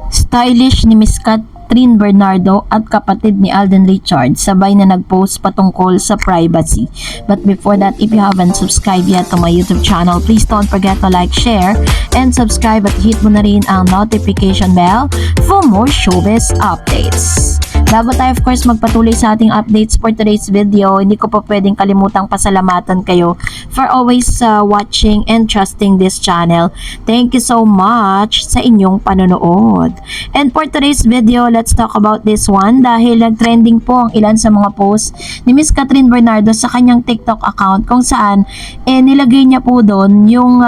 Stylish ni Miss Catherine Bernardo at kapatid ni Alden Richards sabay na nag-post patungkol sa privacy. But before that, if you haven't subscribed yet to my YouTube channel, please don't forget to like, share, and subscribe at hit mo na rin ang notification bell for more showbiz updates. Bago tayo of course magpatuloy sa ating updates for today's video, hindi ko pa pwedeng kalimutang pasalamatan kayo for always watching and trusting this channel. Thank you so much sa inyong panonood. And for today's video, let's talk about this one dahil nag-trending po ang ilan sa mga posts ni Miss Catherine Bernardo sa kanyang TikTok account kung saan nilagay niya po doon yung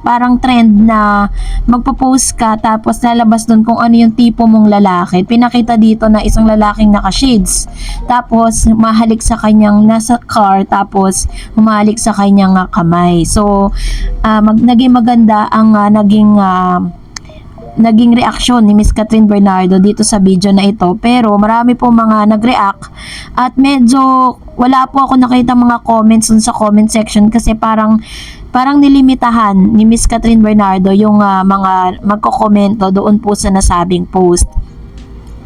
parang trend na magpo-post ka tapos lalabas doon kung ano yung tipo mong lalaki. Pinakita dito na isang lalaking naka-shades. Tapos mahalik sa kanyang nasa car tapos humalik sa kanyang kamay. So naging maganda ang naging reaksyon ni Miss Catherine Bernardo dito sa video na ito, pero marami po mga nag-react at medyo wala po ako nakita mga comments dun sa comment section kasi parang nilimitahan ni Miss Catherine Bernardo yung mga magko-komento doon po sa nasabing post.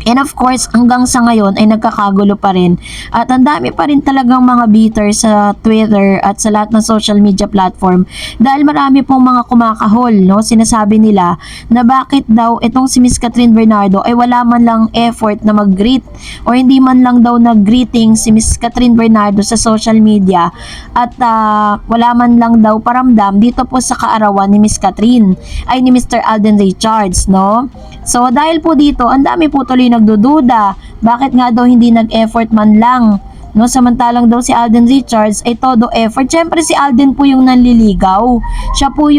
And of course, hanggang sa ngayon ay nagkakagulo pa rin. At ang dami pa rin talagang mga bitter sa Twitter at sa lahat ng social media platform. Dahil marami pong mga kumakahol, no? Sinasabi nila na bakit daw itong si Miss Catherine Bernardo ay wala man lang effort na mag-greet o hindi man lang daw nag-greeting si Miss Catherine Bernardo sa social media at wala man lang daw paramdam dito po sa kaarawan ni Miss Catherine ay ni Mr. Alden Richards, no? So dahil po dito, ang dami po tuloy nagdududa, bakit nga daw hindi nag-effort man lang, no? Samantalang daw si Alden Richards ay todo effort. Syempre si Alden po yung nanliligaw. Siya po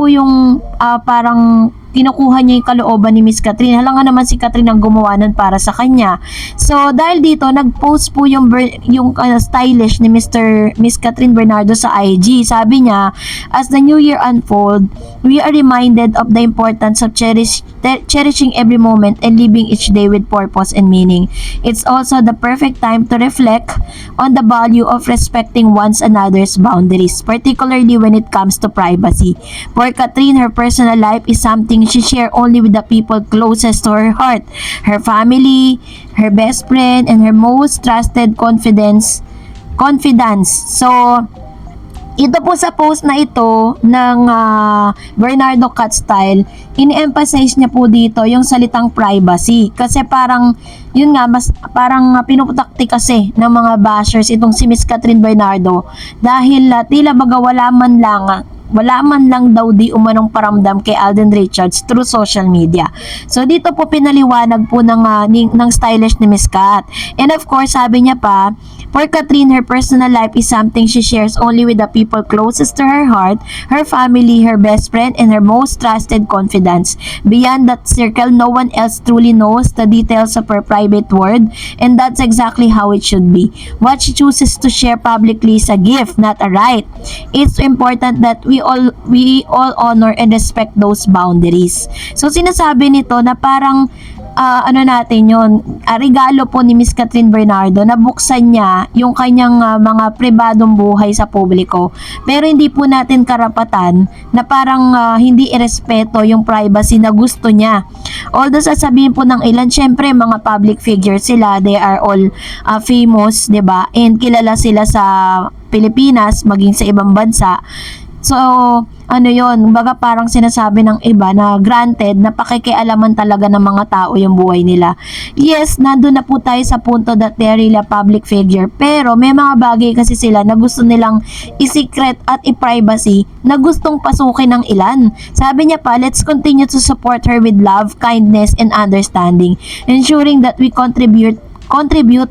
yung parang kinukuha niya yung kalooban ni Miss Catherine. Hala nga naman si Catherine ang gumawa nun para sa kanya. So dahil dito nag-post po yung stylish ni Miss Catherine Bernardo sa IG. Sabi niya, as the new year unfold, we are reminded of the importance of cherishing every moment and living each day with purpose and meaning. It's also the perfect time to reflect on the value of respecting one another's boundaries, particularly when it comes to privacy. For Catherine, her personal life is something she shares only with the people closest to her heart, her family, her best friend, and her most trusted confidants. So, ito po sa post na ito ng Bernardo Cat Style, ini-emphasize niya po dito yung salitang privacy. Kasi parang, yun nga, mas parang pinuputakti kasi ng mga bashers itong si Miss Catherine Bernardo dahil tila baga wala man lang daw di umanong paramdam kay Alden Richards through social media. So dito po pinaliwanag po ng stylish ni Miss Cat. And of course, sabi niya pa, for Catherine, her personal life is something she shares only with the people closest to her heart, her family, her best friend, and her most trusted confidants. Beyond that circle, no one else truly knows the details of her private world, and that's exactly how it should be. What she chooses to share publicly is a gift, not a right. It's important that we all honor and respect those boundaries. So sinasabi nito na parang regalo po ni Miss Catherine Bernardo na buksan niya yung kanyang mga pribadong buhay sa publiko. Pero hindi po natin karapatan na parang hindi irespeto yung privacy na gusto niya. Although sasabihin po ng ilan, syempre mga public figures sila, they are all famous, 'di ba? And kilala sila sa Pilipinas, maging sa ibang bansa. So, baga parang sinasabi ng iba na granted na pakikialaman talaga ng mga tao yung buhay nila. Yes, nandun na po tayo sa punto that they're really a public figure, pero may mga bagay kasi sila na gusto nilang i-secret at i-privacy na gustong pasukin ng ilan. Sabi niya pa, let's continue to support her with love, kindness, and understanding, ensuring that we contribute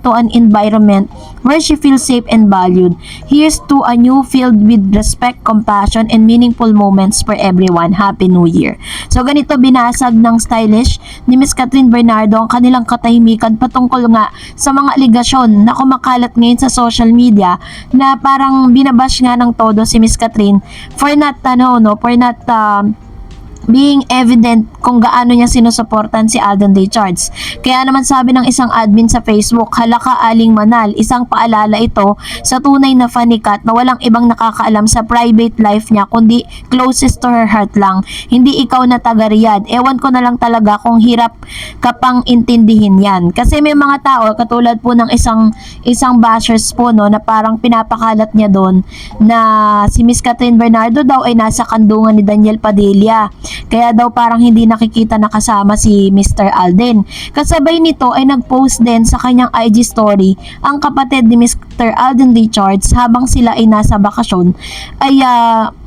to an environment where she feels safe and valued. Here's to a new filled with respect, compassion, and meaningful moments for everyone. Happy New Year. So ganito binasag ng stylish ni Miss Catherine Bernardo ang kanilang katahimikan patungkol nga sa mga aligasyon na kumakalat ngayon sa social media na parang binabash nga ng todo si Miss Catherine for not being evident kung gaano niya sinusuportan si Alden Richards. Kaya naman sabi ng isang admin sa Facebook, halaka Aling Manal, isang paalala ito sa tunay na fan ni Kat na walang ibang nakakaalam sa private life niya kundi closest to her heart lang. Hindi ikaw na taga Riyadh. Ewan ko na lang talaga kung hirap ka pang intindihin yan. Kasi may mga tao, katulad po ng isang bashers po, no, na parang pinapakalat niya doon na si Miss Catherine Bernardo daw ay nasa kandungan ni Daniel Padilla. Kaya daw parang hindi nakikita na kasama si Mr. Alden. Kasabay nito ay nag-post din sa kanyang IG story ang kapatid ni Mr. Alden Richards habang sila ay nasa bakasyon ay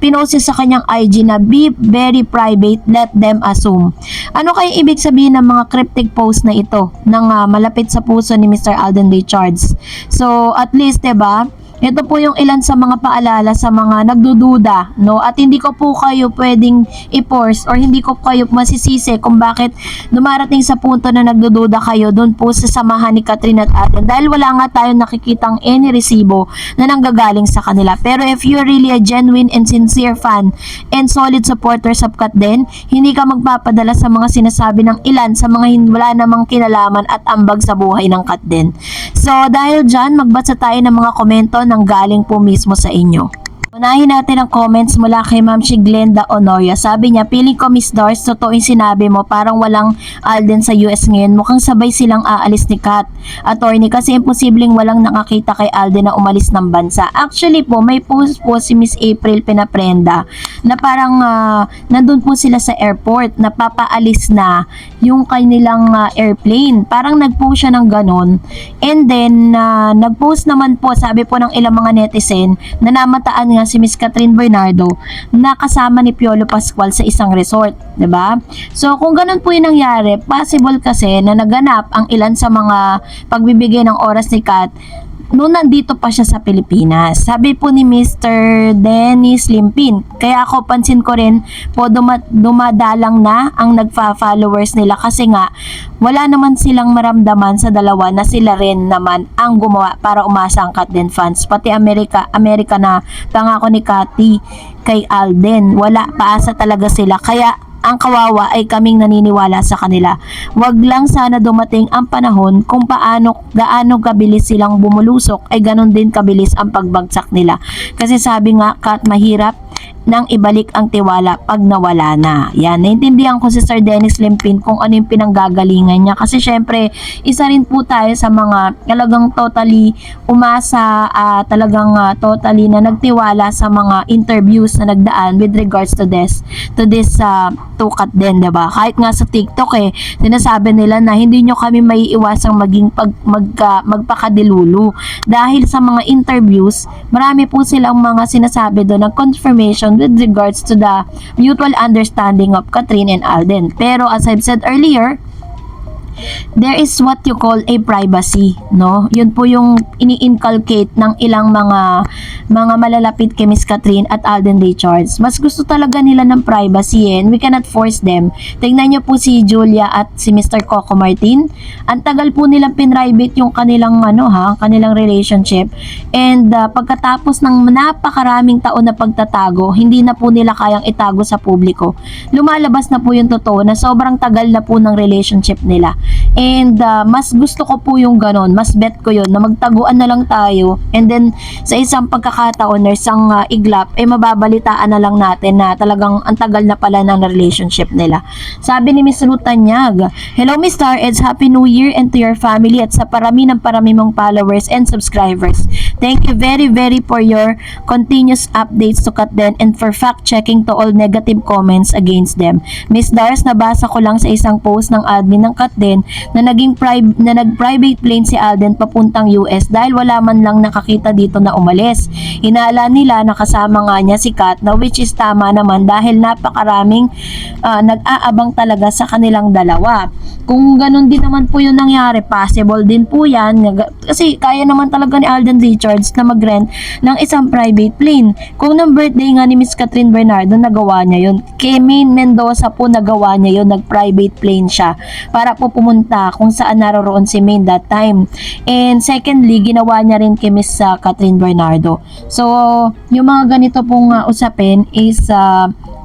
pinost sa kanyang IG na be very private, let them assume. Ano kaya ibig sabihin ng mga cryptic post na ito ng malapit sa puso ni Mr. Alden Richards? So at least, diba, ito po yung ilan sa mga paalala sa mga nagdududa, no? At hindi ko po kayo pwedeng i-force or hindi ko kayo masisisi kung bakit dumarating sa punto na nagdududa kayo doon po sa samahan ni Catherine at Alden dahil wala nga tayong nakikitang any resibo na nanggagaling sa kanila. Pero if you're really a genuine and sincere fan and solid supporters of Kat din, hindi ka magpapadala sa mga sinasabi ng ilan sa mga wala namang kinalaman at ambag sa buhay ng Kat din. So dahil dyan, magbasa tayo ng mga komento nang galing po mismo sa inyo. Unahin natin ang comments mula kay Ma'am si Glenda Honoria. Sabi niya, piling ko Miss Dars, totoo yung sinabi mo, parang walang Alden sa US ngayon. Mukhang sabay silang aalis ni Kat. Attorney, kasi imposibleng walang nakakita kay Alden na umalis ng bansa. Actually po, may post po si Miss April Pinaprenda na parang nandun po sila sa airport, na papaalis na yung kanilang airplane. Parang nag-post siya ng ganon. And then, nag-post naman po, sabi po ng ilang mga netizen, na namataan nga si Miss Catherine Bernardo na kasama ni Piolo Pascual sa isang resort, 'di ba? So kung ganun po 'yung nangyari, possible kasi na naganap ang ilan sa mga pagbibigay ng oras ni Kat noon nandito pa siya sa Pilipinas. Sabi po ni Mr. Dennis Limpin, kaya ako pansin ko rin po dumadalang na ang nagfa-followers nila kasi nga wala naman silang maramdaman sa dalawa na sila rin naman ang gumawa para umasa ang Kat din fans. Pati Amerika na pangako ni Cathy kay Alden, wala, paasa talaga sila. Kaya ang kawawa ay kaming naniniwala sa kanila. Wag lang sana dumating ang panahon kung gaano kabilis silang bumulusok ay ganon din kabilis ang pagbagsak nila. Kasi sabi nga, Kat, mahirap nang ibalik ang tiwala pag nawala na. Yan, naintindihan ko si Sir Dennis Limpin kung ano yung pinanggagalingan niya. Kasi syempre, isa rin po tayo sa mga talagang totally umasa, totally na nagtiwala sa mga interviews na nagdaan with regards to this tukat din, diba? Kahit nga sa TikTok sinasabi nila na hindi nyo kami maiiwasang maging magpakadilulu. Dahil sa mga interviews, marami po silang mga sinasabi doon ng confirmation with regards to the mutual understanding of Catherine and Alden. Pero as I've said earlier, there is what you call a privacy, no? Yun po yung ini-inculcate ng ilang mga malalapit kay Miss Catherine at Alden Richards. Mas gusto talaga nila ng privacy and we cannot force them. Tingnan nyo po si Julia at si Mr. Coco Martin. Ang tagal po nilang pinrivate yung kanilang kanilang relationship. And pagkatapos ng napakaraming taon na pagtatago, hindi na po nila kayang itago sa publiko. Lumalabas na po yung totoo na sobrang tagal na po ng relationship nila. And mas gusto ko po yung ganon, mas bet ko yun na magtaguan na lang tayo and then sa isang pagkakataon or isang iglap mababalitaan na lang natin na talagang ang tagal na pala ng relationship nila. Sabi ni Miss Ruth Tanyag, hello Miss Star Eds, Happy New Year and to your family at sa parami mong followers and subscribers. Thank you very for your continuous updates to Kat din and for fact checking to all negative comments against them. Miss Dars, nabasa ko lang sa isang post ng admin ng Kat din na nag-private plane si Alden papuntang US dahil wala man lang nakakita dito na umalis. Hinala nila na kasama nga niya si Kat, na which is tama naman dahil napakaraming nag-aabang talaga sa kanilang dalawa. Kung ganun din naman po yung nangyari, possible din po yan kasi kaya naman talaga ni Alden Richards na mag-rent ng isang private plane. Kung nang birthday nga ni Miss Catherine Bernardo, nagawa niya yun. Kay Maine Mendoza po nagawa niya yun, nag-private plane siya para po pumunta kung saan naroroon si Maine that time. And secondly, ginawa niya rin kay Miss Catherine Bernardo. So, yung mga ganito pong usapin is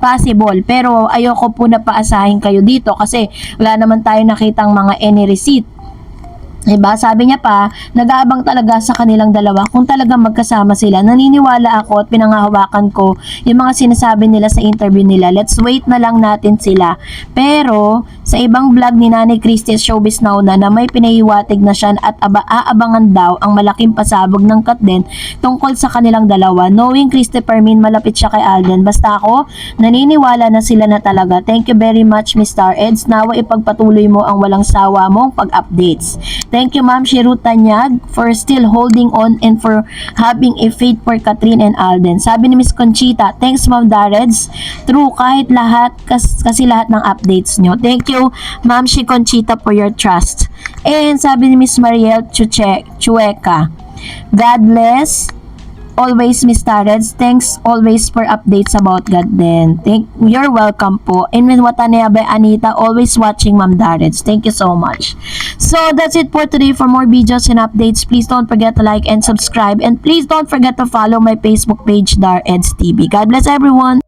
possible. Pero ayoko po na paasahin kayo dito kasi wala naman tayo nakitang mga any receipt. Diba? Sabi niya pa, nag-aabang talaga sa kanilang dalawa kung talagang magkasama sila. Naniniwala ako at pinangahawakan ko yung mga sinasabi nila sa interview nila. Let's wait na lang natin sila. Pero, sa ibang vlog ni Nanay Christy Showbiz Nauna na may pinahiwatig na siya at aabangan daw ang malaking pasabog ng Katden tungkol sa kanilang dalawa. Knowing Christopher Min, malapit siya kay Alden. Basta ako, naniniwala na sila na talaga. Thank you very much, Mr. Eds. Nawa ipagpatuloy mo ang walang sawa mong pag-updates. Thank you, Ma'am Shiru Tanyag, for still holding on and for having a faith for Catherine and Alden. Sabi ni Miss Conchita, thanks, Ma'am Dareds. True, kahit lahat, kasi lahat ng updates nyo. Thank you, Ma'am Shi Conchita, for your trust. And sabi ni Miss Mariel Chueca, God bless. Always, Miss Tareds. Thanks always for updates about God then. You're welcome po. And when Watanabe Anita, always watching Ma'am Tareds. Thank you so much. So, that's it for today. For more videos and updates, please don't forget to like and subscribe. And please don't forget to follow my Facebook page, Dar Eds TV. God bless everyone.